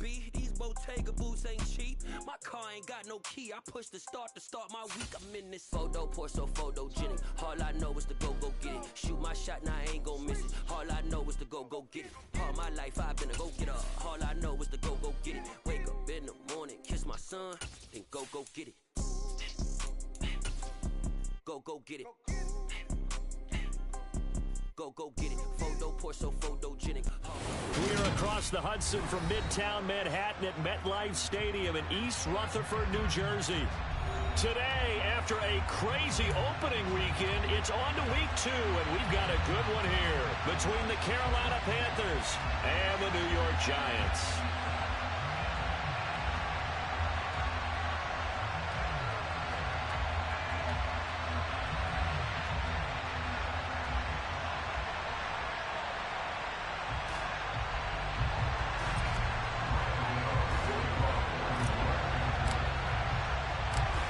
be. These Bottega boots ain't cheap. My car ain't got no key. I push the start to start my week. I'm in this photo pour so photogenic. All I know is to go get it. Shoot my shot, now I ain't gon' miss it. All I know is to go get it. All my life I've been a go-getter. All I know is to go get it. Wake up in the morning, kiss my son, then go get it. Go get it. Go get it. Photo pour so photogenic. We are across the Hudson from Midtown Manhattan at MetLife Stadium in East Rutherford, New Jersey. Today, after a crazy opening weekend, it's on to week 2, and we've got a good one here between the Carolina Panthers and the New York Giants.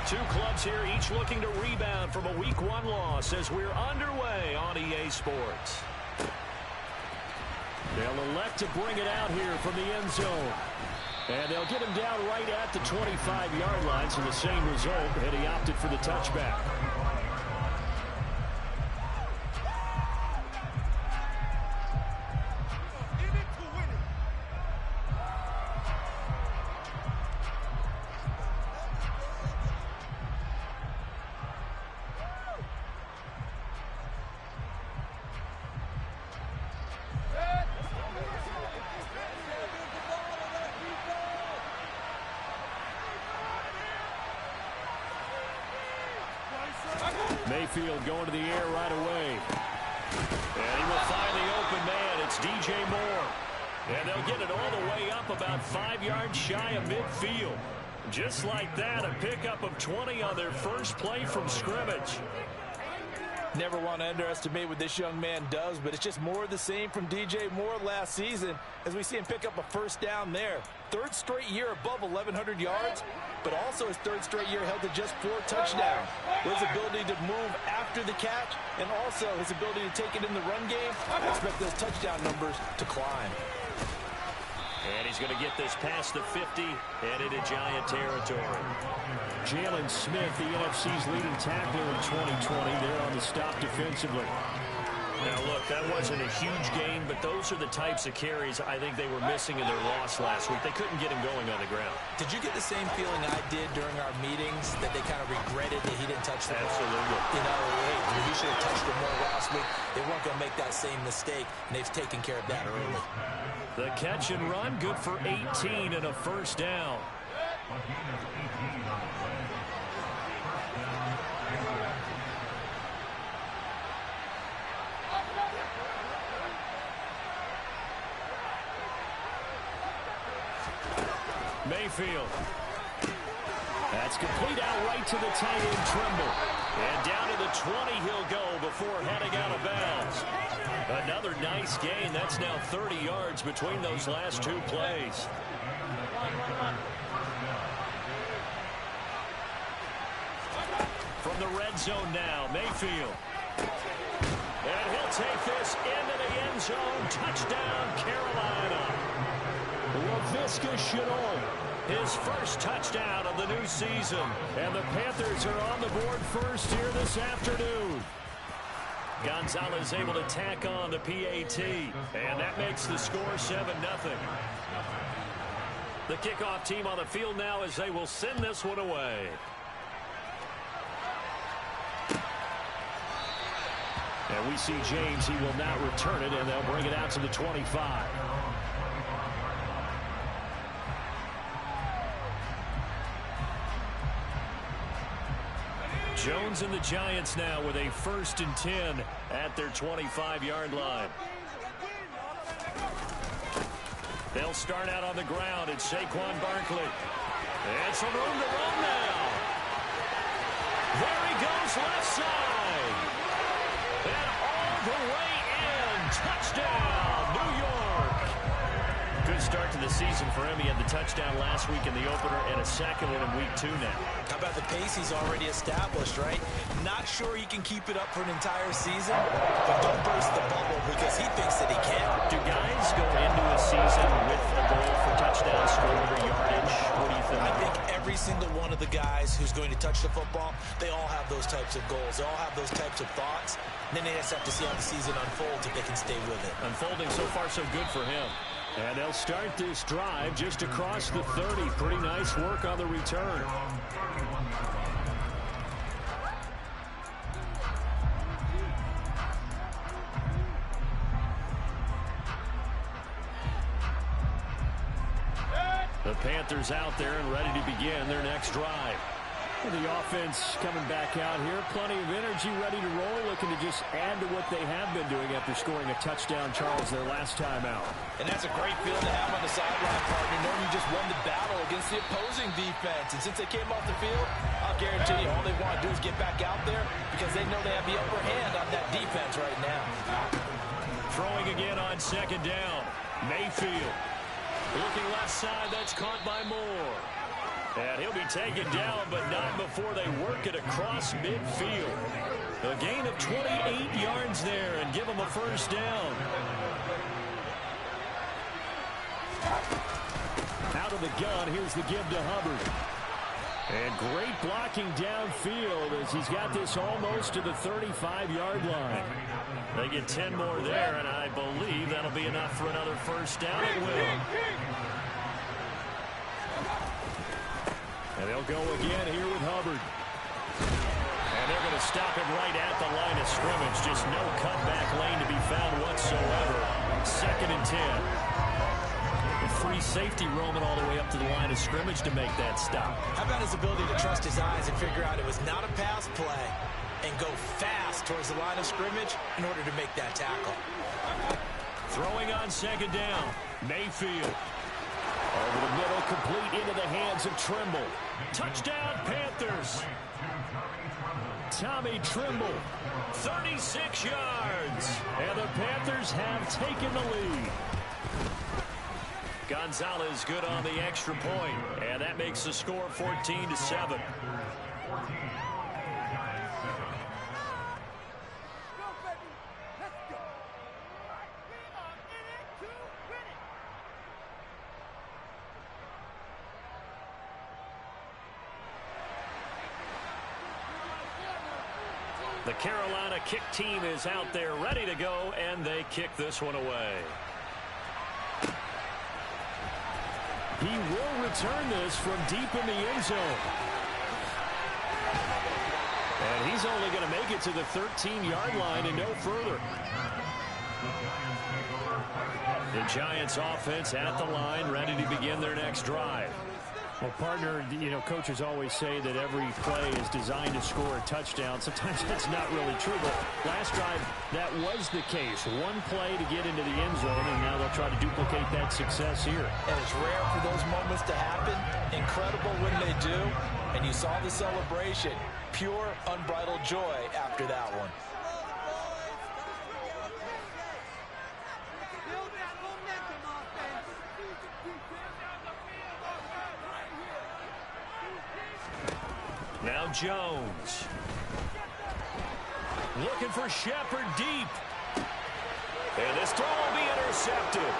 Two clubs here, each looking to rebound from a Week 1 loss as we're underway on EA Sports. They'll elect to bring it out here from the end zone. And they'll get him down right at the 25-yard line, so the same result, and he opted for the touchback. Mayfield going to the air right away. And he will find the open man. It's DJ Moore. And they'll get it all the way up about 5 yards shy of midfield. Just like that, a pickup of 20 on their first play from scrimmage. Never want to underestimate what this young man does, but it's just more of the same from DJ Moore last season as we see him pick up a first down there. Third straight year above 1,100 yards, but also his third straight year held to just 4 touchdowns. His ability to move after the catch and also his ability to take it in the run game, I expect those touchdown numbers to climb. And he's going to get this past the 50 and into Giant territory. Jalen Smith, the NFC's leading tackler in 2020. They're on the stop defensively. Now, look, that wasn't a huge gain, but those are the types of carries I think they were missing in their loss last week. They couldn't get him going on the ground. Did you get the same feeling I did during our meetings, that they kind of regretted that he didn't touch the ball? Absolutely. You know, hey, he should have touched it more last week. They weren't going to make that same mistake, and they've taken care of that early. The catch and run, good for 18 and a first down. Mayfield. That's complete out right to the tight end, Trimble. And down to the 20 he'll go before heading out of bounds. Another nice gain. That's now 30 yards between those last 2 plays. From the red zone now, Mayfield. And he'll take this into the end zone. Touchdown, Carolina. LaVisca Chenault, his first touchdown of the new season. And the Panthers are on the board first here this afternoon. Gonzalez able to tack on the PAT. And that makes the score 7-0. The kickoff team on the field now as they will send this one away. And we see James, he will not return it, and they'll bring it out to the 25. Jones and the Giants now with a 1st and 10 at their 25-yard line. They'll start out on the ground. It's Saquon Barkley. And some room to run now. There he goes left side. And all the way in. Touchdown, New York. Good start to the season for him. He had the touchdown last week in the opener and a second one in week 2 now. How about the pace he's already established, right? Not sure he can keep it up for an entire season, but don't burst the bubble because he thinks that he can. Do guys go into a season with a goal for touchdown scoring touch the football, they all have those types of goals. They all have those types of thoughts. And then they just have to see how the season unfolds if they can stay with it. Unfolding so far so good for him. And they'll start this drive just across the 30. Pretty nice work on the return. The Panthers out there and ready to begin their next drive. The offense coming back out here. Plenty of energy, ready to roll, looking to just add to what they have been doing after scoring a touchdown, Charles, their last time out. And that's a great feeling to have on the sideline, partner, knowing you just won the battle against the opposing defense. And since they came off the field, I'll guarantee you all they want to do is get back out there because they know they have the upper hand on that defense right now. Throwing again on second down. Mayfield. Looking left side, that's caught by Moore. And he'll be taken down, but not before they work it across midfield. A gain of 28 yards there and give him a first down. Out of the gun, here's the give to Hubbard. And great blocking downfield as he's got this almost to the 35-yard line. They get 10 more there, and I believe that'll be enough for another first down. It will. And they'll go again here with Hubbard. And they're going to stop him right at the line of scrimmage. Just no cutback lane to be found whatsoever. 2nd and 10. A free safety roaming all the way up to the line of scrimmage to make that stop. How about his ability to trust his eyes and figure out it was not a pass play and go fast towards the line of scrimmage in order to make that tackle. Throwing on second down. Mayfield. Over the middle, complete into the hands of Trimble. Touchdown, Panthers. Tommy Trimble, 36 yards. And the Panthers have taken the lead. Gonzalez good on the extra point, and that makes the score 14-7. The Carolina kick team is out there ready to go, and they kick this one away. He will return this from deep in the end zone. And he's only going to make it to the 13-yard line and no further. The Giants offense at the line, ready to begin their next drive. Well, partner, you know, coaches always say that every play is designed to score a touchdown. Sometimes that's not really true, but last drive, that was the case. One play to get into the end zone, and now they'll try to duplicate that success here. And it's rare for those moments to happen. Incredible when they do. And you saw the celebration. Pure, unbridled joy after that one. Now Jones. Looking for Shepard deep. And this throw will be intercepted.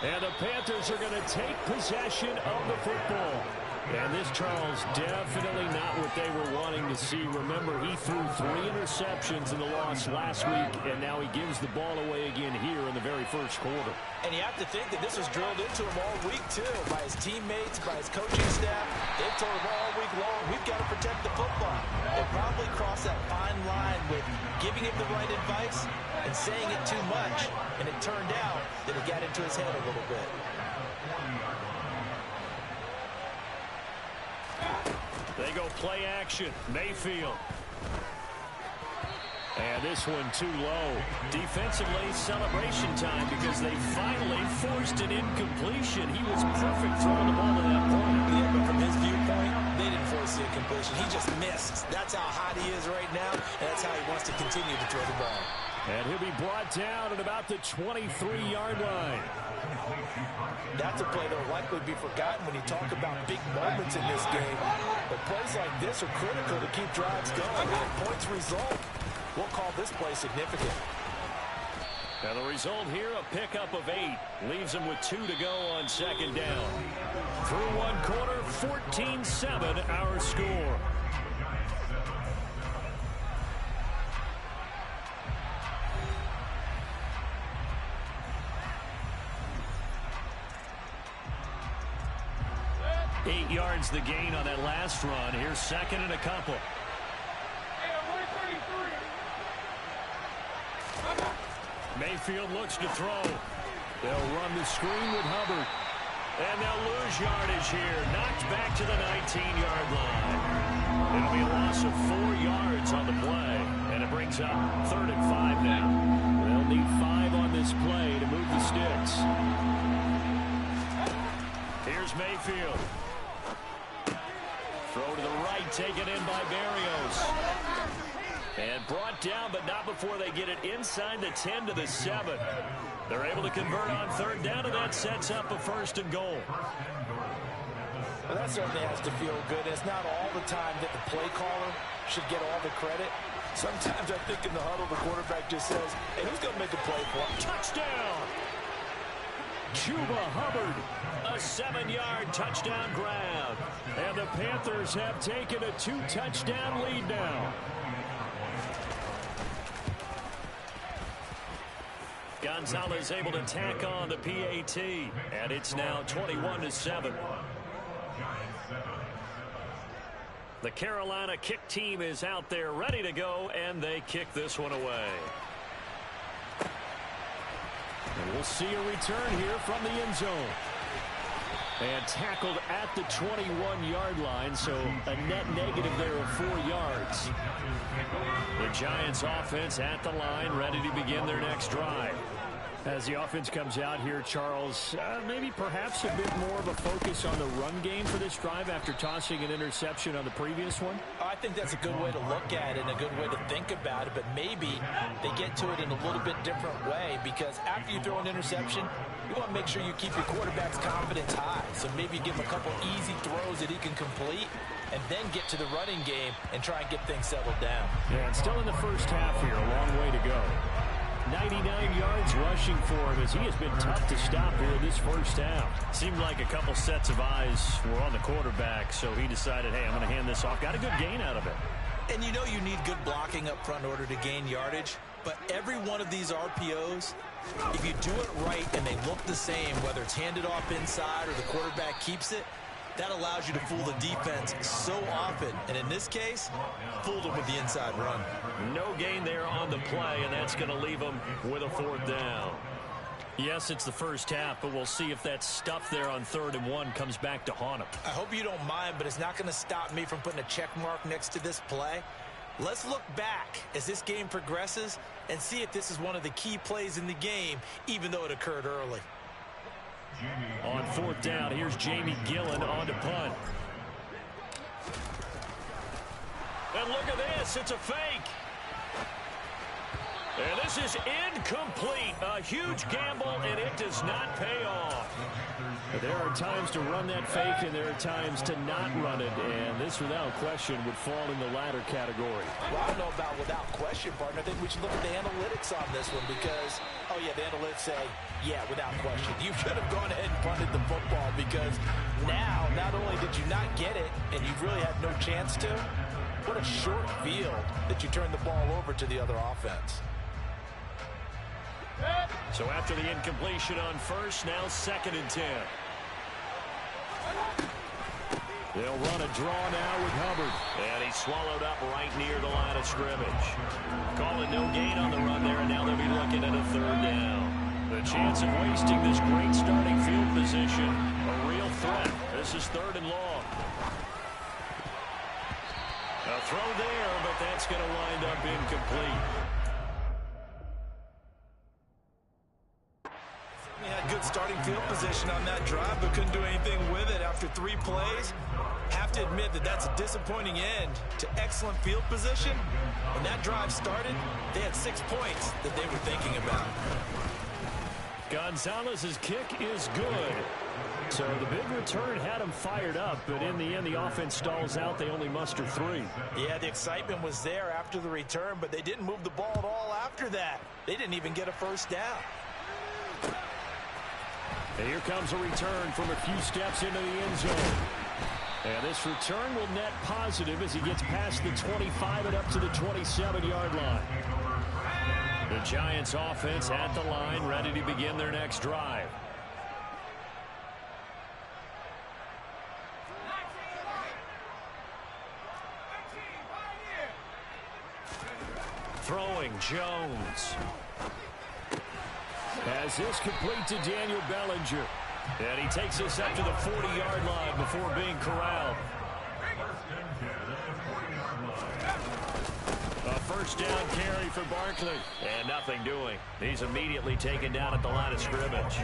And the Panthers are going to take possession of the football. And this, Charles, definitely not what they were wanting to see. Remember, he threw 3 interceptions in the loss last week, and now he gives the ball away again here in the very first quarter. And you have to think that this was drilled into him all week, too, by his teammates, by his coaching staff. They've told him all week long, we've got to protect the football. They probably crossed that fine line with giving him the right advice and saying it too much. And it turned out that it got into his head a little bit. They go play action. Mayfield. And this one too low. Defensively, celebration time because they finally forced an incompletion. He was perfect throwing the ball to that point. Yeah, but from his viewpoint, they didn't force the incompletion. He just missed. That's how hot he is right now, and that's how he wants to continue to throw the ball. And he'll be brought down at about the 23-yard line. That's a play that will likely be forgotten when you talk about big moments in this game. But plays like this are critical to keep drives going. And if points result, we'll call this play significant. And the result here, a pickup of 8. Leaves them with 2 to go on second down. Through one quarter, 14-7 our score. Eight yards the gain on that last run. Here's second and a couple. Mayfield looks to throw. They'll run the screen with Hubbard. And they'll lose yardage here. Knocked back to the 19-yard line. It'll be a loss of 4 yards on the play. And it brings up 3rd and 5 now. They'll need 5 on this play to move the sticks. Here's Mayfield. Throw to the right, taken in by Berrios. And brought down, but not before they get it inside the 10 to the 7. They're able to convert on 3rd down, and that sets up a 1st and goal. Well, that certainly has to feel good. It's not all the time that the play caller should get all the credit. Sometimes I think in the huddle, the quarterback just says, hey, who's going to make a play for him? Touchdown! Chuba Hubbard, a 7-yard touchdown grab. And the Panthers have taken a 2-touchdown lead now. Gonzalez able to tack on the PAT, and it's now 21-7. The Carolina kick team is out there ready to go, and they kick this one away. And we'll see a return here from the end zone. And tackled at the 21-yard line, so a net negative there of 4 yards. The Giants offense at the line, ready to begin their next drive. As the offense comes out here, Charles, maybe perhaps a bit more of a focus on the run game for this drive after tossing an interception on the previous one? I think that's a good way to look at it and a good way to think about it, but maybe they get to it in a little bit different way, because after you throw an interception, you want to make sure you keep your quarterback's confidence high. So maybe give him a couple easy throws that he can complete and then get to the running game and try and get things settled down. Yeah, and still in the first half here, a long way to go. 99 yards rushing for him as he has been tough to stop here in this first half. Seemed like a couple sets of eyes were on the quarterback, so he decided, hey, I'm going to hand this off. Got a good gain out of it. And you know you need good blocking up front in order to gain yardage, but every one of these RPOs, if you do it right and they look the same, whether it's handed off inside or the quarterback keeps it, that allows you to fool the defense so often. And in this case, fooled them with the inside run. No gain there on the play, and that's going to leave them with a 4th down. Yes, it's the first half, but we'll see if that stuff there on 3rd and 1 comes back to haunt them. I hope you don't mind, but it's not going to stop me from putting a check mark next to this play. Let's look back as this game progresses and see if this is one of the key plays in the game, even though it occurred early. On 4th down, here's Jamie Gillen on to punt. And look at this, it's a fake. And this is incomplete. A huge gamble, and it does not pay off. There are times to run that fake, and there are times to not run it. And this, without question, would fall in the latter category. Well, I don't know about without question, partner. I think we should look at the analytics on this one because, oh, yeah, the analytics say, yeah, without question. You should have gone ahead and punted the football because now, not only did you not get it, and you really had no chance to, what a short field that you turned the ball over to the other offense. So after the incompletion on 1st, now 2nd and 10. They'll run a draw now with Hubbard. And he's swallowed up right near the line of scrimmage. Calling no gain on the run there, and now they'll be looking at a 3rd down. The chance of wasting this great starting field position, a real threat. This is 3rd and long. A throw there, but that's going to wind up incomplete. He had good starting field position on that drive, but couldn't do anything with it after 3 plays. Have to admit that that's a disappointing end to excellent field position. When that drive started, they had 6 points that they were thinking about. Gonzalez's kick is good. So the big return had him fired up, but in the end, the offense stalls out. They only muster 3. Yeah, the excitement was there after the return, but they didn't move the ball at all after that. They didn't even get a first down. And here comes a return from a few steps into the end zone. And this return will net positive as he gets past the 25 and up to the 27-yard line. The Giants offense at the line, ready to begin their next drive. Throwing Jones. As this complete to Daniel Bellinger. And he takes us up to the 40-yard line before being corralled. A first down carry for Barkley. And nothing doing. He's immediately taken down at the line of scrimmage.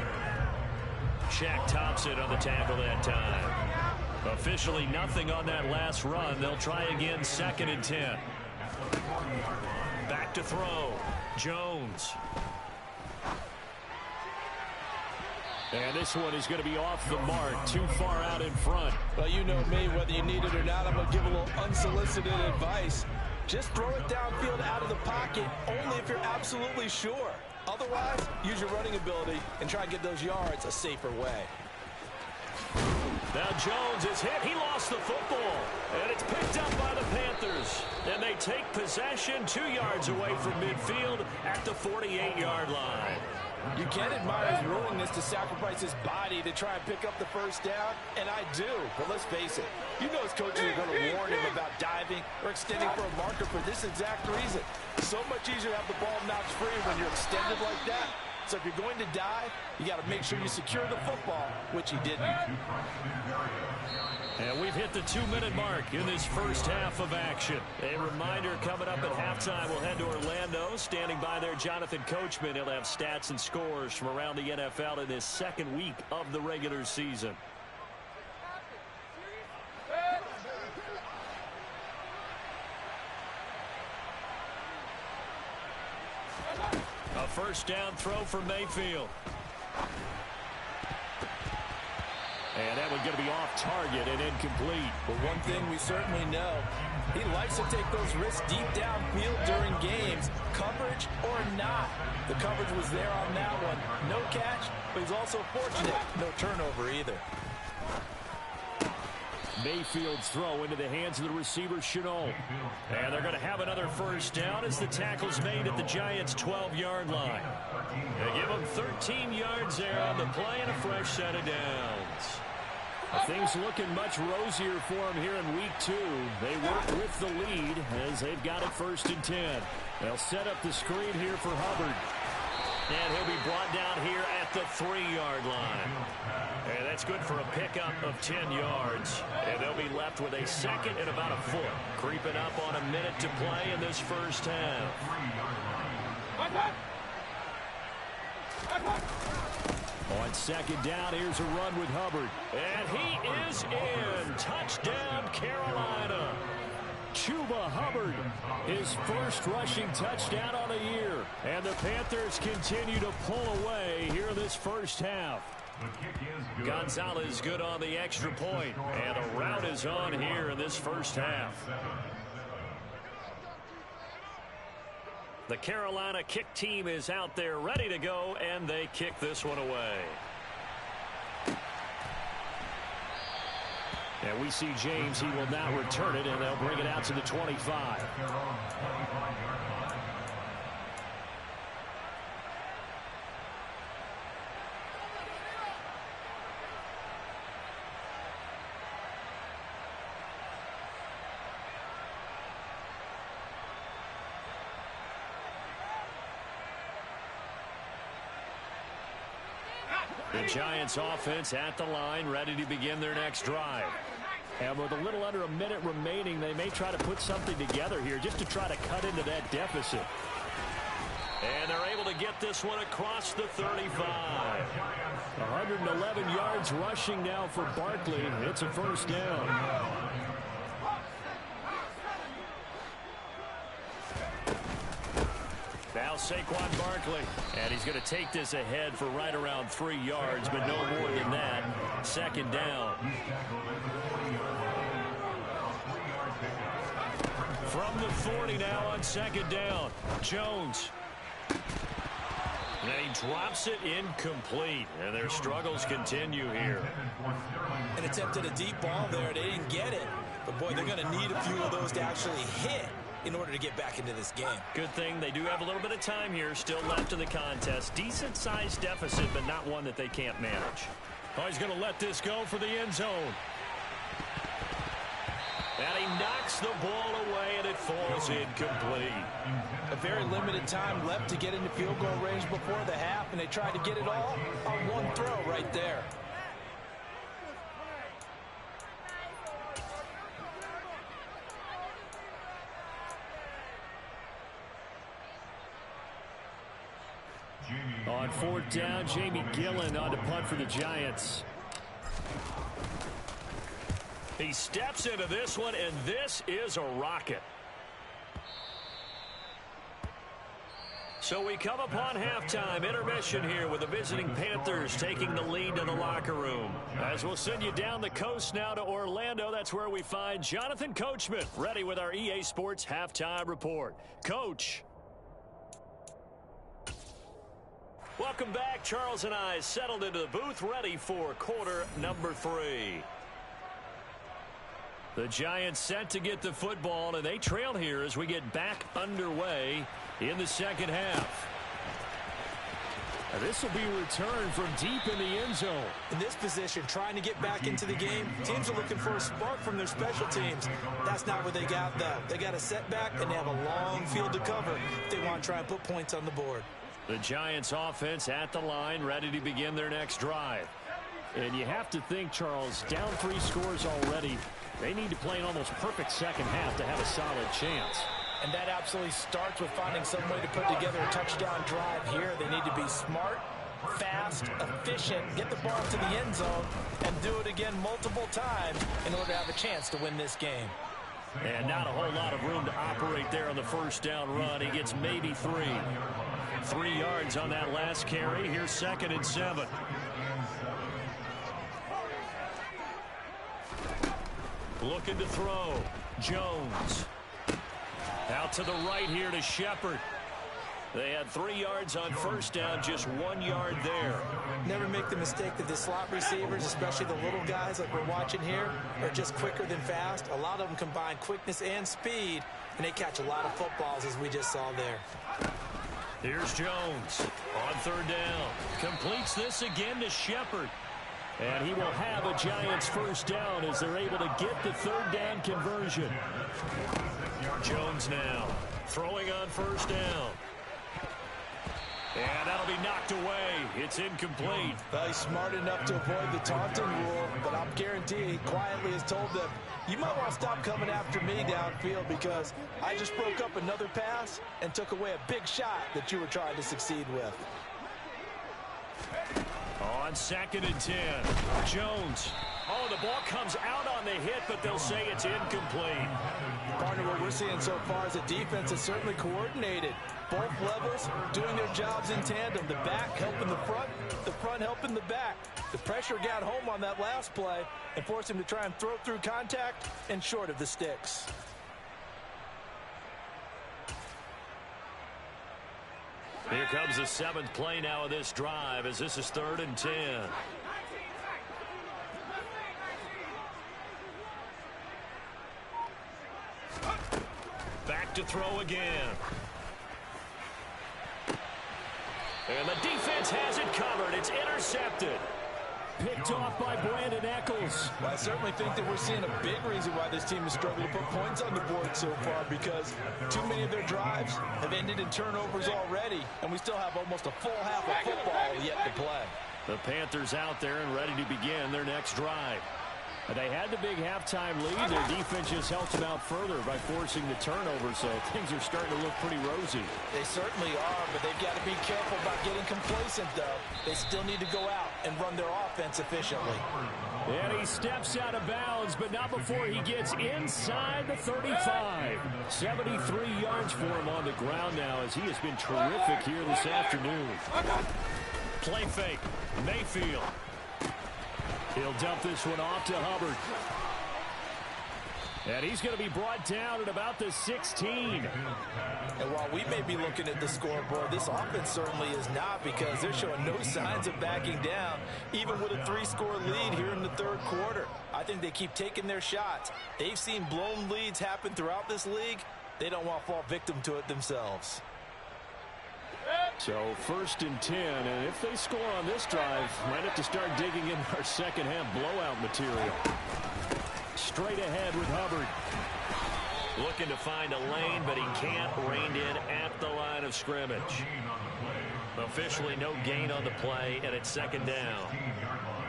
Shaq Thompson on the tackle that time. Officially nothing on that last run. They'll try again, 2nd and 10. Back to throw. Jones. And this one is going to be off the mark, too far out in front. Well, you know me, whether you need it or not, I'm going to give a little unsolicited advice. Just throw it downfield out of the pocket, only if you're absolutely sure. Otherwise, use your running ability and try and get those yards a safer way. Now Jones is hit. He lost the football. And it's picked up by the Panthers. And they take possession 2 yards away from midfield at the 48-yard line. You can admire his willingness to sacrifice his body to try and pick up the first down, and I do. But let's face it, you know his coaches are going to warn him about diving or extending for a marker for this exact reason. So much easier to have the ball knocked free when you're extended like that. So if you're going to dive, you got to make sure you secure the football, which he didn't. And we've hit the 2-minute mark in this first half of action. A reminder coming up at halftime, we'll head to Orlando. Standing by there, Jonathan Coachman. He'll have stats and scores from around the NFL in this second week of the regular season. A first down throw for Mayfield. And that one's going to be off target and incomplete. But one thing we certainly know, he likes to take those risks deep downfield during games, coverage or not. The coverage was there on that one. No catch, but he's also fortunate. No turnover either. Mayfield's throw into the hands of the receiver, Shenault. And they're going to have another first down as the tackle's made at the Giants' 12-yard line. They give them 13 yards there on the play and a fresh set of downs. Things looking much rosier for them here in week 2. They work with the lead as they've got it 1st and 10. They'll set up the screen here for Hubbard. And he'll be brought down here at the 3-yard line. And that's good for a pickup of 10 yards. And they'll be left with a 2nd and about a foot. Creeping up on a minute to play in this first half. On 2nd down, here's a run with Hubbard. And he is in. Touchdown, Carolina. Chuba Hubbard, his first rushing touchdown on the year. And the Panthers continue to pull away here in this first half. Gonzalez good on the extra point. And the route is on here in this first half. The Carolina kick team is out there ready to go, and they kick this one away. And we see James. He will now return it, and they'll bring it out to the 25. The Giants offense at the line, ready to begin their next drive. And with a little under a minute remaining, they may try to put something together here just to try to cut into that deficit. And they're able to get this one across the 35. 111 yards rushing now for Barkley. It's a first down. Now Saquon Barkley, and he's going to take this ahead for right around 3 yards, but no more than that. 2nd down. From the 40 now on 2nd down. Jones And he drops it incomplete. And their struggles continue here. An attempt at a deep ball there. They didn't get it. But, boy, they're going to need a few of those to actually hit in order to get back into this game. Good thing they do have a little bit of time here still left in the contest. Decent-sized deficit, but not one that they can't manage. Oh, he's going to let this go for the end zone. And he knocks the ball away, and it falls incomplete. A very limited time left to get into field goal range before the half, and they tried to get it all on one throw right there. On fourth down, Jamie Gillen on to punt for the Giants. He steps into this one, and this is a rocket. So we come upon halftime, intermission here with the visiting Panthers taking the lead to the locker room. As we'll send you down the coast now to Orlando, that's where we find Jonathan Coachman ready with our EA Sports halftime report. Coach. Welcome back. Charles and I settled into the booth ready for quarter number 3. The Giants set to get the football, and they trail here as we get back underway in the second half. This will be a return from deep in the end zone. In this position, trying to get back into the game, teams are looking for a spark from their special teams. That's not what they got, though. They got a setback, and they have a long field to cover if they want to try and put points on the board. The Giants offense at the line, ready to begin their next drive. And you have to think, Charles, down 3 scores already. They need to play an almost perfect second half to have a solid chance. And that absolutely starts with finding some way to put together a touchdown drive here. They need to be smart, fast, efficient, get the ball to the end zone, and do it again multiple times in order to have a chance to win this game. And not a whole lot of room to operate there on the first down run. He gets maybe 3. 3 yards on that last carry. Here's 2nd and 7. Looking to throw. Jones. Out to the right here to Shepard. They had 3 yards on first down, just 1 yard there. Never make the mistake that the slot receivers, especially the little guys like we're watching here, are just quicker than fast. A lot of them combine quickness and speed, and they catch a lot of footballs, as we just saw there. Here's Jones on 3rd down. Completes this again to Shepard. And he will have a Giants first down as they're able to get the 3rd down conversion. Jones now throwing on first down. And that'll be knocked away. It's incomplete. Well, he's smart enough to avoid the taunting rule, but I'm guaranteed he quietly has told them, you might want to stop coming after me downfield because I just broke up another pass and took away a big shot that you were trying to succeed with. On 2nd and 10, Jones. Oh, the ball comes out on the hit, but they'll say it's incomplete. Partner, what we're seeing so far is the defense is certainly coordinated. Both levels doing their jobs in tandem. The back helping the front helping the back. The pressure got home on that last play and forced him to try and throw through contact and short of the sticks. Here comes the 7th play now of this drive as this is 3rd and 10. Back to throw again. And the defense has it covered. It's intercepted. Picked off by Brandon Eccles. Well, I certainly think that we're seeing a big reason why this team has struggled to put points on the board so far because too many of their drives have ended in turnovers already, and we still have almost a full half of football yet to play. The Panthers out there and ready to begin their next drive. They had the big halftime lead. Their defense just helped them out further by forcing the turnover, so things are starting to look pretty rosy. They certainly are, but they've got to be careful about getting complacent, though. They still need to go out and run their offense efficiently. And he steps out of bounds, but not before he gets inside the 35. 73 yards for him on the ground now as he has been terrific here this afternoon. Play fake. Mayfield. He'll dump this one off to Hubbard. And he's going to be brought down at about the 16. And while we may be looking at the scoreboard, this offense certainly is not, because they're showing no signs of backing down, even with a 3-score lead here in the third quarter. I think they keep taking their shots. They've seen blown leads happen throughout this league. They don't want to fall victim to it themselves. So 1st and 10, and if they score on this drive, might have to start digging in our second half blowout material. Straight ahead with Hubbard. Looking to find a lane, but he can't. Reined in at the line of scrimmage. Officially no gain on the play, and it's 2nd down.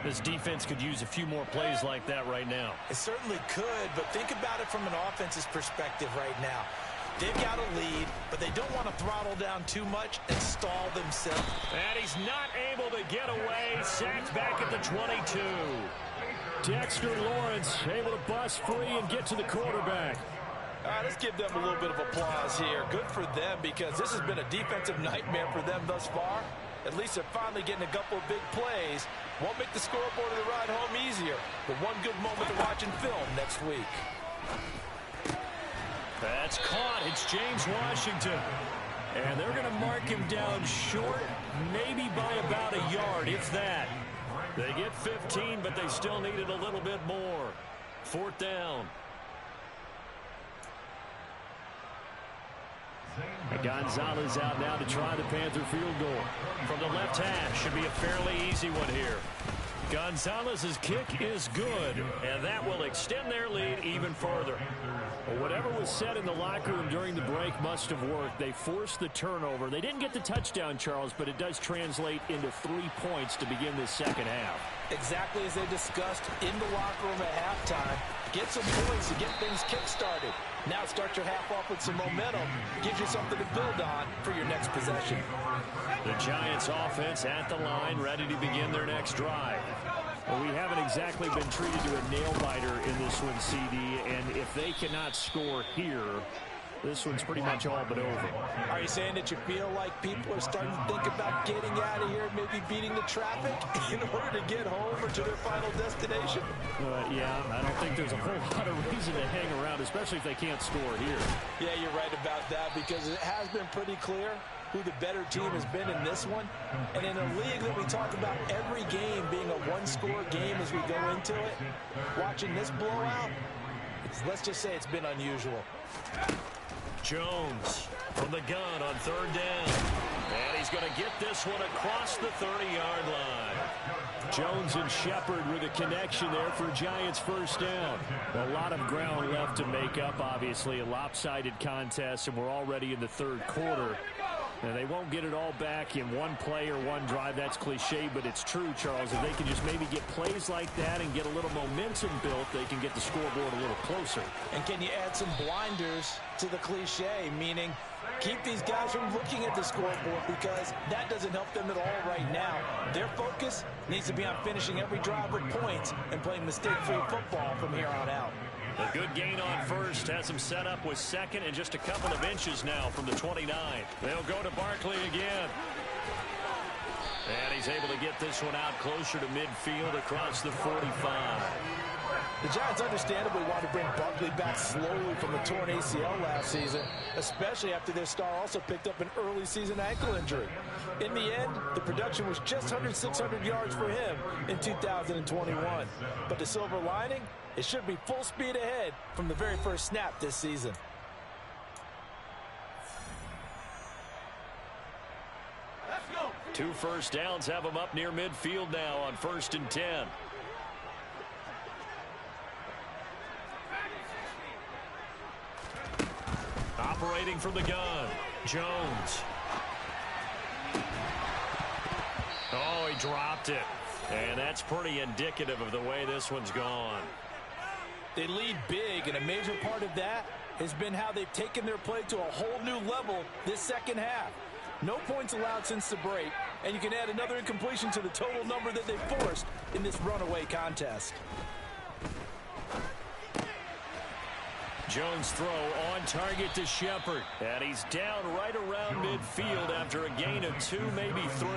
This defense could use a few more plays like that right now. It certainly could, but think about it from an offense's perspective right now. They've got a lead, but they don't want to throttle down too much and stall themselves. And he's not able to get away. Sacked back at the 22. Dexter Lawrence able to bust free and get to the quarterback. Let's give them a little bit of applause here. Good for them, because this has been a defensive nightmare for them thus far. At least they're finally getting a couple of big plays. Won't make the scoreboard of the ride home easier, but one good moment to watch in film next week. That's caught. It's James Washington. And they're going to mark him down short, maybe by about a yard, if that. They get 15, but they still needed a little bit more. 4th down. Gonzalez out now to try the Panther field goal. From the left hash, should be a fairly easy one here. Gonzalez's kick is good, and that will extend their lead even further. Well, whatever was said in the locker room during the break must have worked. They forced the turnover. They didn't get the touchdown, Charles, but it does translate into 3 points to begin this second half. Exactly as they discussed in the locker room at halftime. Get some points to get things kick-started. Now start your half off with some momentum. Gives you something to build on for your next possession. The Giants offense at the line, ready to begin their next drive. Well, we haven't exactly been treated to a nail-biter in this one, CD, and if they cannot score here, this one's pretty much all but over. Are you saying that you feel like people are starting to think about getting out of here, maybe beating the traffic in order to get home or to their final destination? Yeah, I don't think there's a whole lot of reason to hang around, especially if they can't score here. Yeah, you're right about that, because it has been pretty clear who the better team has been in this one. And in a league that we talk about every game being a one-score game as we go into it, watching this blowout, let's just say it's been unusual. Jones from the gun on 3rd down. And he's going to get this one across the 30-yard line. Jones and Shepard with a connection there for Giants' 1st down. A lot of ground left to make up, obviously. A lopsided contest, and we're already in the 3rd quarter. And they won't get it all back in one play or one drive. That's cliche, but it's true, Charles. If they can just maybe get plays like that and get a little momentum built, they can get the scoreboard a little closer. And can you add some blinders to the cliche, meaning keep these guys from looking at the scoreboard, because that doesn't help them at all right now. Their focus needs to be on finishing every drive with points and playing mistake-free football from here on out. A good gain on 1st, has him set up with 2nd and just a couple of inches now from the 29. They'll go to Barkley again. And he's able to get this one out closer to midfield across the 45. The Giants understandably want to bring Barkley back slowly from the torn ACL last season, especially after their star also picked up an early season ankle injury. In the end, the production was just under 600 yards for him in 2021. But the silver lining, it should be full speed ahead from the very first snap this season. Let's go. 2 first downs have him up near midfield now on 1st and 10. Operating from the gun, Jones. Oh, he dropped it. And that's pretty indicative of the way this one's gone. They lead big, and a major part of that has been how they've taken their play to a whole new level this second half. No points allowed since the break, and you can add another incompletion to the total number that they forced in this runaway contest. Jones' throw on target to Shepard. And he's down right around midfield after a gain of 2, maybe 3.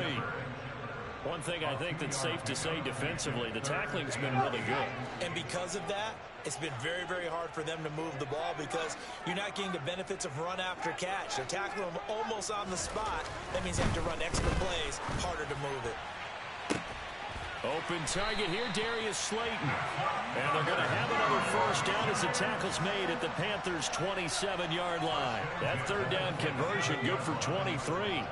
One thing I think that's safe to say defensively, the tackling's been really good. And because of that, it's been very, very hard for them to move the ball because you're not getting the benefits of run after catch. They're tackling them almost on the spot. That means you have to run extra plays, harder to move it. Open target here, Darius Slayton. And they're going to have another first down as the tackle's made at the Panthers' 27-yard line. That third down conversion good for 23.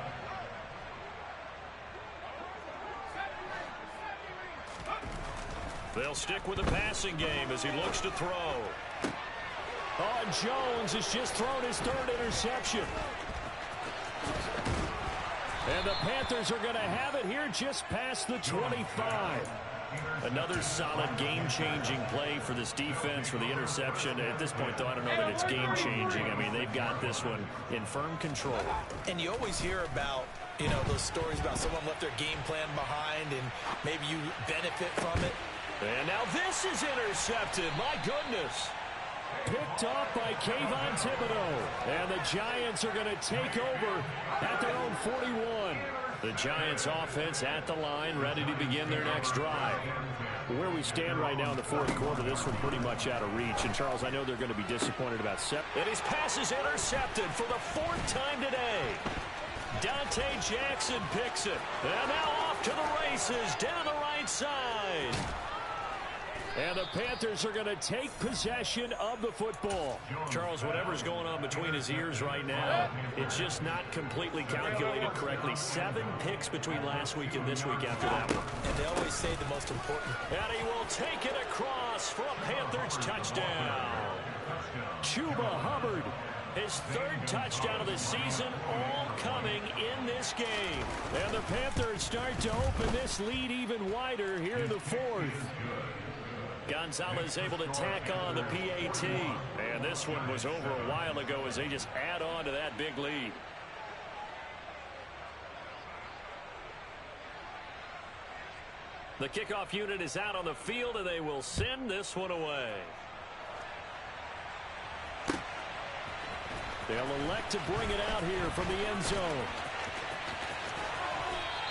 They'll stick with the passing game as he looks to throw. Oh, and Jones has just thrown his third interception. And the Panthers are going to have it here just past the 25. Another solid game-changing play for this defense for the interception. At this point, though, I don't know that it's game-changing. I mean, they've got this one in firm control. And you always hear about, you know, those stories about someone left their game plan behind and maybe you benefit from it. And now this is intercepted. My goodness. Picked off by Kayvon Thibodeau. And the Giants are going to take over at their own 41. The Giants offense at the line, ready to begin their next drive. Where we stand right now in the fourth quarter, this one pretty much out of reach. And, Charles, I know they're going to be disappointed about And his pass is intercepted for the fourth time today. Dante Jackson picks it. And now off to the races down the right side. And the Panthers are going to take possession of the football. Charles, whatever's going on between his ears right now, it's just not completely calculated correctly. 7 picks between last week and this week after that one. And they always say the most important. And he will take it across for a Panthers touchdown. Chuba Hubbard. His third touchdown of the season, all coming in this game. And the Panthers start to open this lead even wider here in the fourth. Gonzalez able to tack on the PAT. And this one was over a while ago as they just add on to that big lead. The kickoff unit is out on the field, and they will send this one away. They'll elect to bring it out here from the end zone.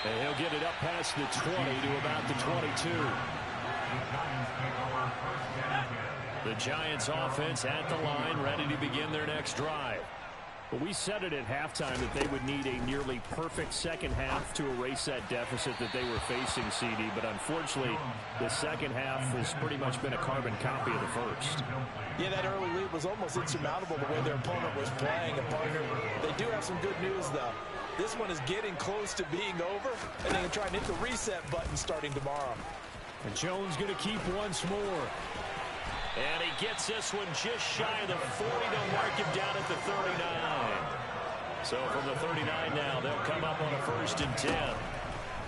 And he'll get it up past the 20 to about the 22. The Giants offense at the line, ready to begin their next drive. But we said it at halftime that they would need a nearly perfect second half to erase that deficit that they were facing, CD. But unfortunately, the second half has pretty much been a carbon copy of the first. Yeah, that early lead was almost insurmountable the way their opponent was playing. And partner, they do have some good news, though. This one is getting close to being over, and they can try and hit the reset button starting tomorrow. And Jones going to keep once more. And he gets this one just shy of the 40 to mark him down at the 39. So from the 39 now, they'll come up on a 1st and 10.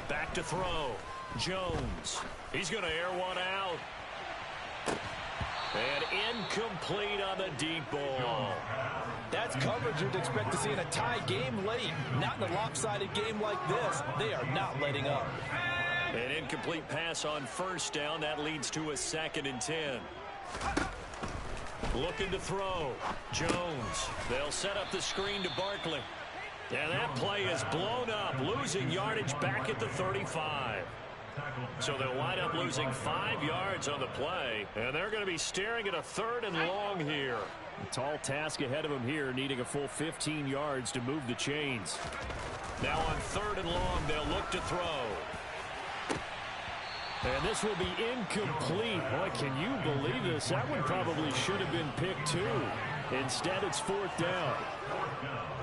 Back to throw. Jones. He's going to air one out. And incomplete on the deep ball. That's coverage you'd expect to see in a tie game late. Not in a lopsided game like this. They are not letting up. An incomplete pass on 1st down. That leads to a 2nd and 10. Looking to throw. Jones. They'll set up the screen to Barkley. And that play is blown up, losing yardage back at the 35. So they'll wind up losing 5 yards on the play. And they're going to be staring at a 3rd and long here. A tall task ahead of them here, needing a full 15 yards to move the chains. Now on 3rd and long, they'll look to throw. And this will be incomplete. Boy, can you believe this? That one probably should have been picked too. Instead, it's 4th down.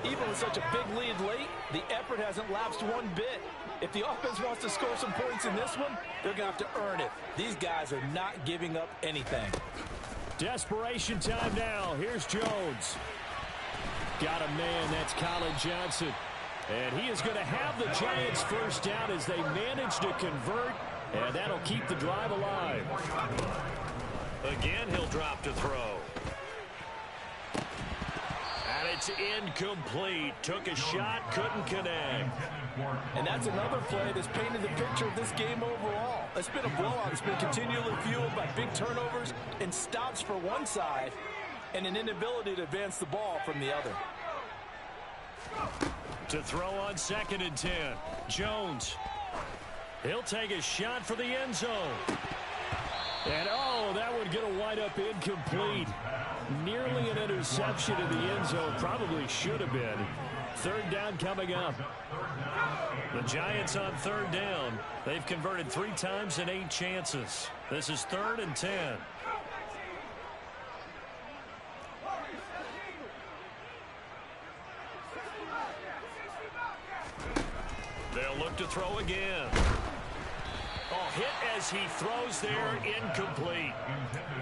Even with such a big lead late, the effort hasn't lapsed one bit. If the offense wants to score some points in this one, they're going to have to earn it. These guys are not giving up anything. Desperation time now. Here's Jones. Got a man. That's Colin Johnson. And he is going to have the Giants 1st down as they manage to convert. And that'll keep the drive alive. Again, he'll drop to throw. And it's incomplete. Took a shot, couldn't connect. And that's another play that's painted the picture of this game overall. It's been a blowout. It's been continually fueled by big turnovers and stops for one side and an inability to advance the ball from the other. To throw on 2nd and 10. Jones. He'll take a shot for the end zone. And, oh, that one going to wind up incomplete. Nearly an interception in the end zone. Probably should have been. Third down coming up. The Giants on third down. They've converted 3 times in 8 chances. This is 3rd and 10. They'll look to throw again. Oh, hit as he throws there, incomplete.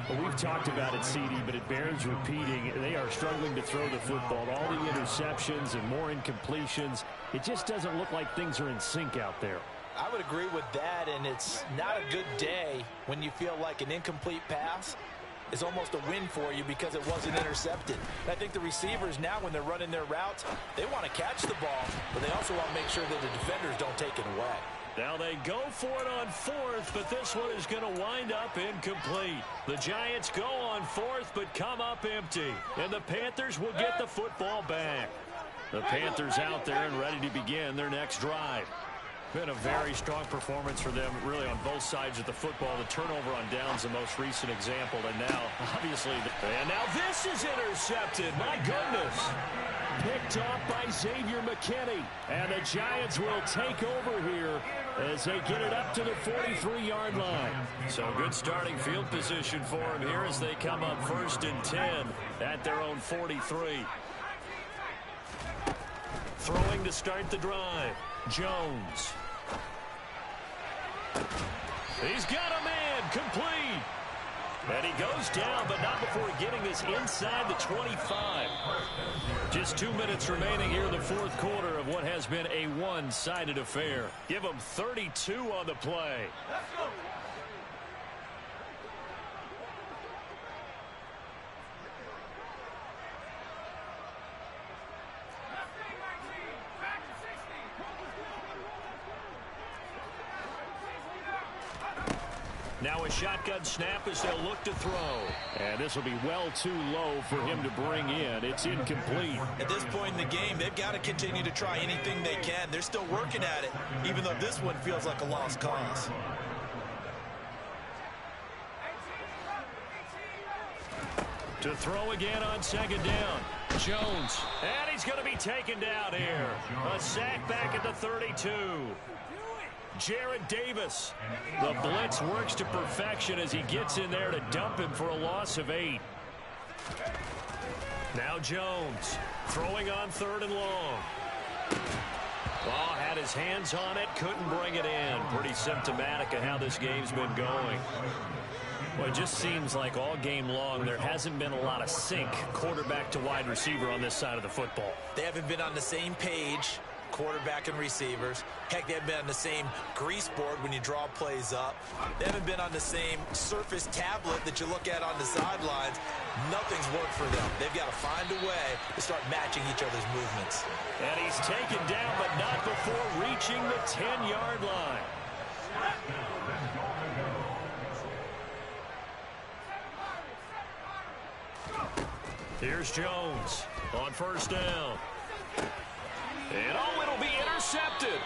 Well, we've talked about it, CD, but it bears repeating. They are struggling to throw the football. All the interceptions and more incompletions. It just doesn't look like things are in sync out there. I would agree with that, and it's not a good day when you feel like an incomplete pass is almost a win for you because it wasn't intercepted. I think the receivers now, when they're running their routes, they want to catch the ball, but they also want to make sure that the defenders don't take it away. Now they go for it on 4th, but this one is going to wind up incomplete. The Giants go on 4th, but come up empty. And the Panthers will get the football back. The Panthers out there and ready to begin their next drive. Been a very strong performance for them, really, on both sides of the football. The turnover on downs, the most recent example. And now, obviously, and now this is intercepted. My goodness. Picked off by Xavier McKinney. And the Giants will take over here as they get it up to the 43-yard line. So good starting field position for them here as they come up 1st and 10 at their own 43. Throwing to start the drive. Jones. He's got a man, complete. And he goes down, but not before getting this inside the 25. Just 2 minutes remaining here in the 4th quarter of what has been a one-sided affair. Give him 32 on the play. Now a shotgun snap as they'll look to throw. And this will be well too low for him to bring in. It's incomplete. At this point in the game, they've got to continue to try anything they can. They're still working at it, even though this one feels like a lost cause. To throw again on 2nd down. Jones. And he's going to be taken down here. A sack back at the 32. Jared Davis. The blitz works to perfection as he gets in there to dump him for a loss of 8. Now Jones throwing on 3rd and long. Oh, had his hands on it, couldn't bring it in. Pretty symptomatic of how this game's been going. Well, it just seems like all game long there hasn't been a lot of sync quarterback to wide receiver on this side of the football. They haven't been on the same page, quarterback and receivers. Heck, they haven't been on the same grease board when you draw plays up. They haven't been on the same surface tablet that you look at on the sidelines. Nothing's worked for them. They've got to find a way to start matching each other's movements. And he's taken down, but not before reaching the 10-yard line. Here's Jones on 1st down. And oh, it'll be intercepted.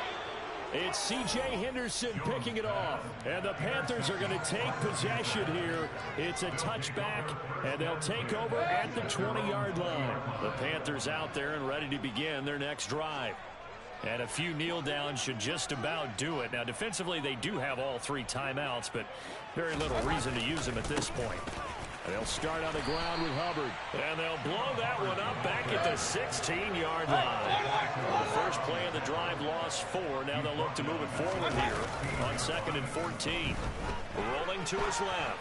It's C.J. Henderson picking it off. And the Panthers are going to take possession here. It's a touchback, and they'll take over at the 20-yard line. The Panthers out there and ready to begin their next drive. And a few kneel downs should just about do it. Now, defensively, they do have all 3 timeouts, but very little reason to use them at this point. They'll start on the ground with Hubbard. And they'll blow that one up back at the 16-yard line. The first play of the drive lost 4. Now they'll look to move it forward here on 2nd and 14. Rolling to his left.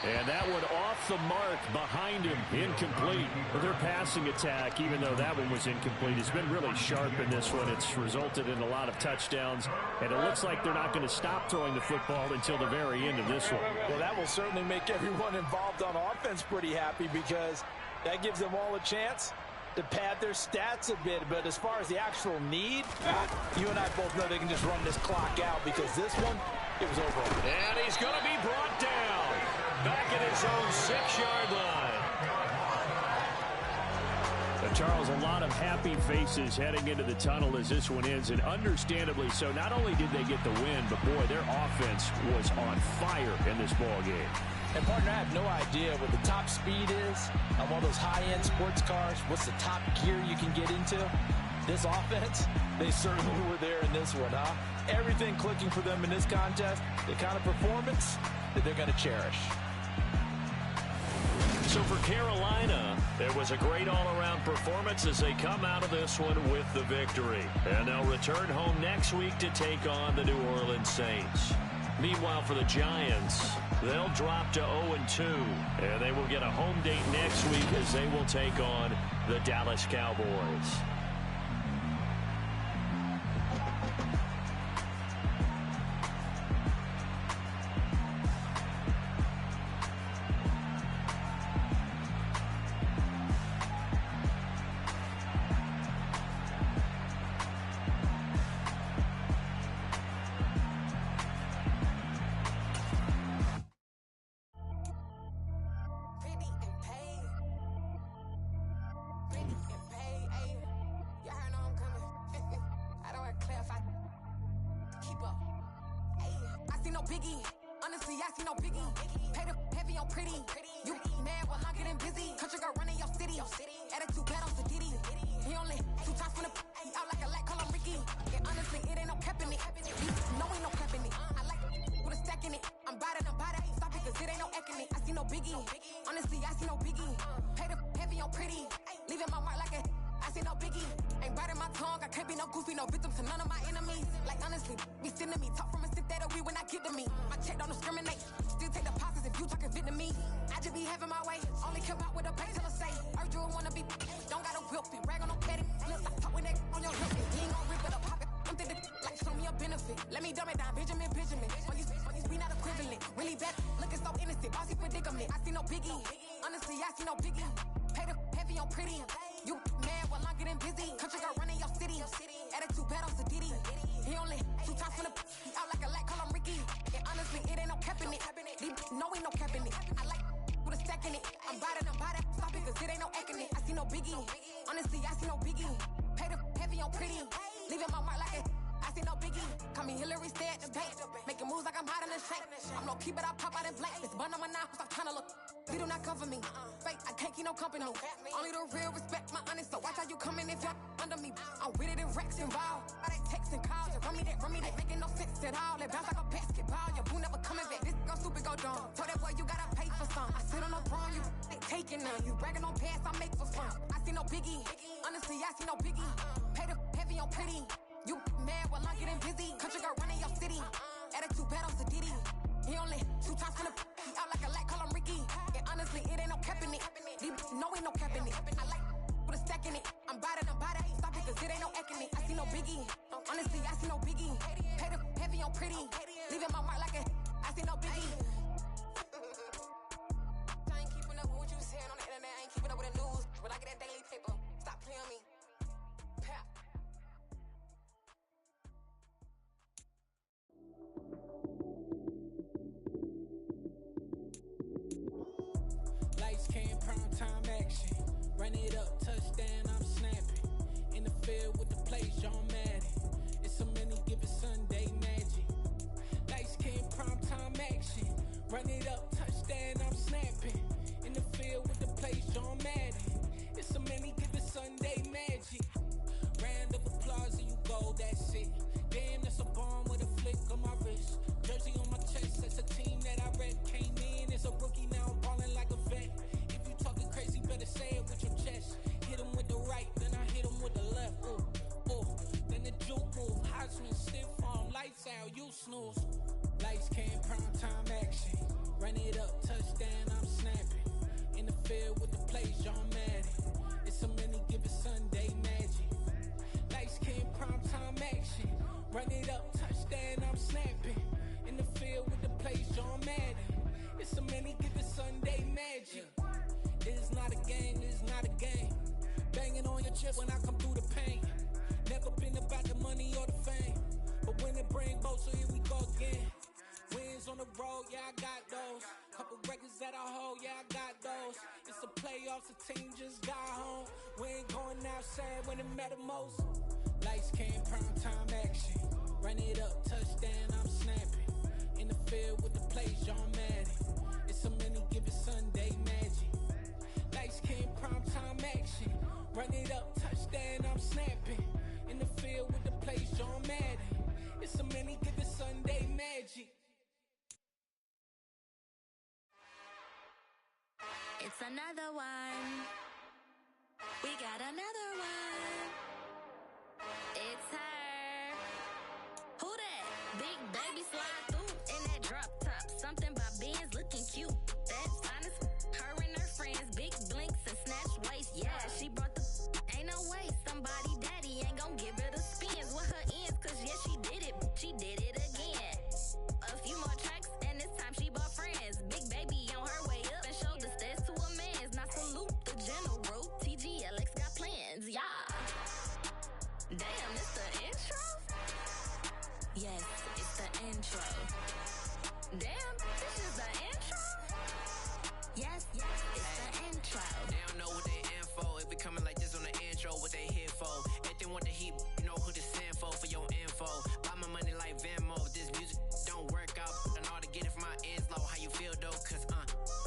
And that one off the mark behind him, incomplete. But their passing attack, even though that one was incomplete, has been really sharp in this one. It's resulted in a lot of touchdowns, and it looks like they're not going to stop throwing the football until the very end of this one. Well, that will certainly make everyone involved on offense pretty happy because that gives them all a chance to pad their stats a bit. But as far as the actual need, you and I both know they can just run this clock out because this one, it was over. And he's going to be brought down back at his own 6-yard line. Charles, a lot of happy faces heading into the tunnel as this one ends, and understandably so. Not only did they get the win, but, boy, their offense was on fire in this ball game. And, partner, I have no idea what the top speed is on one of those high-end sports cars. What's the top gear you can get into? This offense, they certainly were there in this one, huh? Everything clicking for them in this contest, the kind of performance that they're going to cherish. So for Carolina, it was a great all-around performance as they come out of this one with the victory. And they'll return home next week to take on the New Orleans Saints. Meanwhile, for the Giants, they'll drop to 0-2, and they will get a home date next week as they will take on the Dallas Cowboys. Biggie, honestly, I see no biggie. Pay the heavy on pretty. You mad while I'm getting busy. Country girl running your city. Attitude bad on the Diddy. He only 2 times from the he out like a light, call him Ricky. And honestly, it ain't no cap in it. You know ain't no cap in it. I like with a stack in it. I'm bad, ain't stop it, cause it ain't no eck in it. I see no biggie. Honestly, I see no biggie. Pay the heavy on pretty. Leaving my mark like a I see no biggie. Ain't biting my tongue. I can't be no goofy, no victim to none of my enemies. Like honestly, be sending me talk from a sit that we when I get to me. My check don't discriminate. Still take deposits if you talking Vietnamese. I just be having my way. Only come out with a bank till I say. Urge you wanna be. Don't gotta whip it. Rag on no petty. Look like talk with that on your hip. You ain't gon' rip it up. Pop it. I'm thinking like show me a benefit. Let me dumb it down. Benjamin. For you we not equivalent. Really bad. Looking so innocent. Bossy predicament. I see no biggie. Honestly, I see no biggie. Pay the heavy on pretty. You mad while I'm getting busy. Country girl running your city. Attitude bad on the Diddy. He only 2 times from the he out like a light, call him Ricky. And honestly, it ain't no cap in it. No, ain't no cap in it. I like with a stack in it. I'm biting. Stop it, cause it ain't no eck in it. I see no biggie. Honestly, I see no biggie. Pay the heavy on pretty. Leaving my mark like a I see no biggie. Call me Hillary, stay at the bank. Making moves like I'm hiding the shank. I'm no key, but I pop out in blank. It's bun on my knife, stop trying to look. They do not cover me. Fake, I can't keep no company. Only the real respect my honest. So watch how you coming if you're under me. I'm with it in Rex involved. I they text and calls. Run me that, making no sense at all. They bounce like a basketball. Your boo never coming back. This go stupid, go dumb. Told that boy you gotta pay for some. I sit on no throne, you ain't taking none. You bragging on pants, I make for fun. I see no biggie. Honestly, I see no biggie. Pay the heavy on pretty. You mad while I'm getting busy. Country girl running your city. Attitude bad on the Diddy. He only 2 times from the he out like a light, call him Ricky. And honestly, it ain't no cap in it. No, ain't no cap in it. I like with a stack in it. I'm biting. Stop it, cause it ain't no eck in it. I see no biggie. Honestly, I see no biggie. Pay the heavy on pretty. Leaving my mark like a I see no biggie. I ain't keeping up with what you saying on the internet. I ain't keeping up with the news. But I get that daily paper. Stop playing on me. Pap. Lights came, prime time action. Run it up, touchdown, I'm snapping. In the field with the play, John Madden. It's a many given Sunday magic. Lights came, prime time action. Run it up, touchdown, I'm snapping. In the field with the play, John Madden. It's a many given Sunday magic. Round of applause and you go, that's it. Damn, that's a bomb with a flick on my wrist. Jersey on my chest, that's a team that I rep. Came in as a rookie, now I'm ballin' like a vet. If you talking crazy, better say it with your chest. Hit him with the right, then I hit him with the left. Ooh, then the juke move. High swing, stiff arm, lights out, you snooze. Lights came, prime time action. Run it up, touchdown, I'm snapping. In the field with the play, John Madden. It's a many given Sunday magic. Lights came, prime time action. Run it up, touchdown, I'm snapping. In the field with the play, John Madden. It's a many given Sunday magic. This is not a game, this is not a game. Banging on your chest when I come through the pain. Never been about the money or the fame. But when it bring both, so here we go again. Wins on the road, yeah, I got those. Couple records that I hold, yeah, I got those. It's the playoffs, the team just got home. We ain't going outside when it matter most. Lights came, prime time action. Run it up, touchdown, I'm snapping. In the field with the plays, John Madden. It's so many given Sunday magic. Lights came, prime time action. Run it up, touchdown, I'm snapping. In the field with the plays, John Madden. It's so many given Sunday magic. It's another one. We got another one. It's her. Who that? Big baby slide through in that drop top. Something about Benz looking cute. That's honest. Her and her friends, big blinks and snatched waist. Yeah, she brought the. Ain't no way somebody daddy ain't gon' give her the spins with her ends. Cause yeah, she did it. She did it again. A few more tracks and this time she bought friends. Big baby on her way up and showed the stairs to a man's. Now salute the general. TGLX got plans. Yeah. Damn, it's the intro? Yes, it's the intro. Damn, this is the intro? Yes, it's the intro. They don't know what they info. If we coming like this on the intro, what they here for? If they want the heat, you know who to send for your info. Buy my money like Venmo. If this music don't work out, and all to get it from my ends low. How you feel though? Cause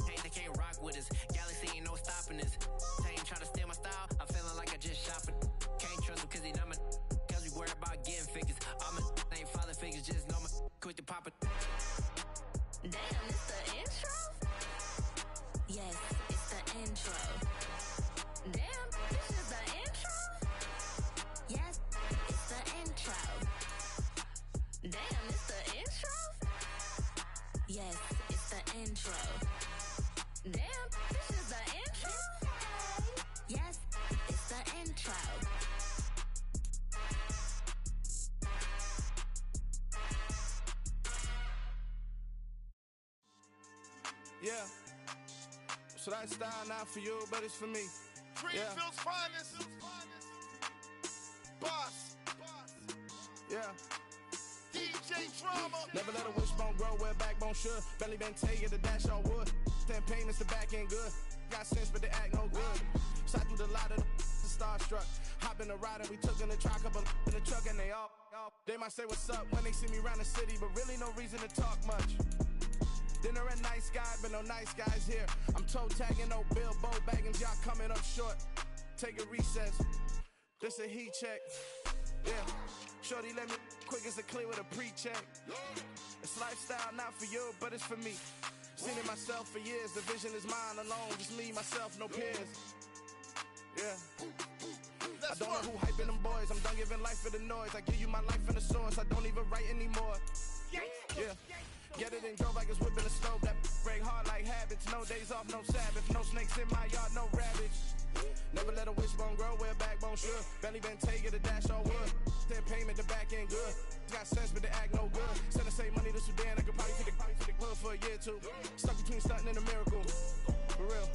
hey, they can't rock with us. Galaxy ain't no stopping us. They ain't try to steal my style. I'm feeling like I just shot for. Can't trust him cause he not my. Cause we worried about getting figures. All my ain't father figures, just know my quick to pop it. Damn, it's the intro? Yes, it's the intro. Damn, this is the intro? Yes, it's the intro. Damn, it's the intro? Yes, it's the intro. Damn, this is the intro? Yes, it's the intro. Yeah. So that style not for you, but it's for me. Greenfield's finest. Boss. Yeah. DJ Drama. Never let a wishbone grow where backbone should. Belly been taking the dash all wood. 10 payments, the back end good. Got sense, but they act no good. Shot through the lot of the starstruck. Hop in the ride and we took in the truck, couple in the truck and they all. They might say what's up when they see me around the city, but really no reason to talk much. Dinner at nice guy, but no nice guys here. I'm toe tagging, no Bilbo baggins, y'all coming up short. Take a recess. This a heat check. Yeah. Shorty let me quick as a clear with a pre-check. It's lifestyle not for you, but it's for me. Seen it myself for years. The vision is mine alone. Just me, myself, no peers. Yeah. I don't know who hyping them boys. I'm done giving life for the noise. I give you my life in the source. I don't even write anymore. Yeah. Get it and go like it's whipping a stove. That break hard like habits. No days off, no Sabbath. No snakes in my yard, no rabbits. Never let a wishbone grow where backbone should. Belly been taking the dash all wood. 10 payment, the back end good. Got sense, but they act no good. Send the same money to Sudan. I could probably take the hood for a year or two. Stuck between stunting and a miracle. For real.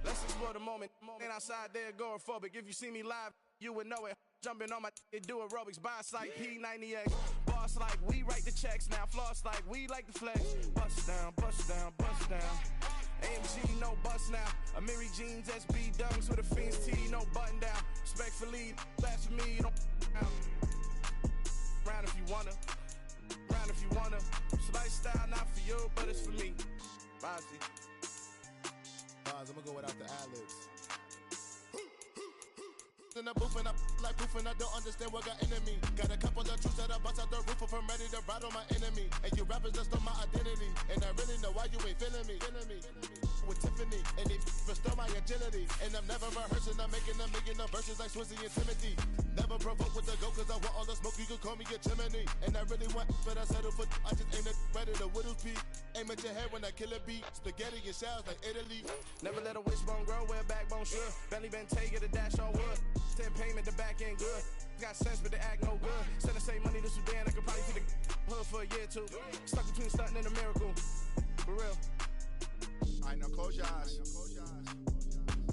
Let's explore the moment. Ain't outside there agoraphobic. If you see me live, you would know it. Jumping on my do aerobics, boss like P90X. Boss like we write the checks now. Floss like we like the flex. Bust down, bust down, bust down. AMG, no bust now. Amiri jeans, SB dunks with a Fiends tee, no button down. Respectfully, that's for me, you don't round if you wanna. Round if you wanna. It's lifestyle not for you, but it's for me. Bozzy. Boz, I'm gonna go without the ad-libs. In the booth and I like proof and I don't understand what got into me. Got a couple of truths that I bust out the roof if I'm ready to ride on my enemy. And you rappers just stole my identity, and I really know why you ain't feeling me. With Tiffany, and they restore my agility. And I'm never rehearsing, I'm making a million of verses like Swizzy and Timothy. Never provoke with the go, cause I want all the smoke, you can call me a chimney. And I really want, but I settle for, I just ain't ready to whittles peak. Aim at your head when I kill a beat. Spaghetti and shells like Italy. Never let a wishbone grow where backbone should. Belly been taking the dash all wood. 10 payment, the back end good. Got sense, but they act no good. Send the same money to Sudan, I could probably take the hood for a year or two. Stuck between stunting and a miracle. For real. Alright, now close your eyes.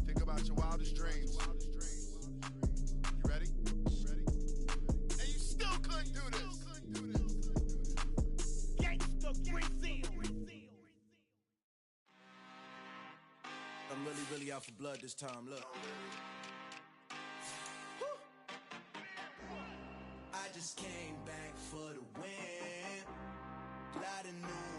Think about your wildest dreams. You ready? And you still couldn't do this. Gangsta Greenfield. I'm really out for blood this time, look. I just came back for the win. Lot of new